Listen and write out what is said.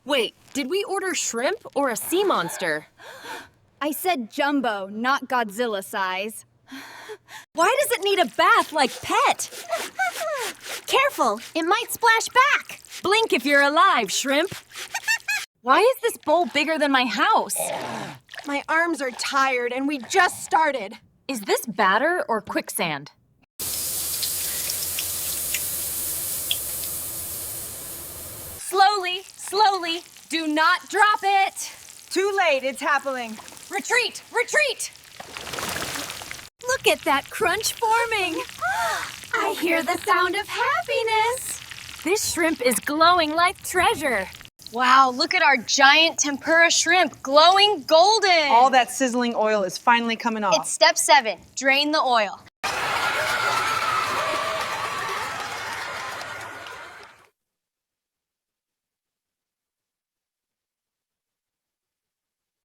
Wait, did we order shrimp or a sea monster? I said jumbo, not Godzilla size. Why does it need a bath like Pet? Careful, it might splash back. Blink if you're alive, shrimp. Why is this bowl bigger than my house? My arms are tired and we just started. Is this batter or quicksand? Slowly, slowly. Do not drop it. Too late, it's happening. Retreat, retreat. Look at that crunch forming. I hear the sound of happiness. This shrimp is glowing like treasure. Wow, look at our giant tempura shrimp, glowing golden. All that sizzling oil is finally coming off. It's step 7, drain the oil.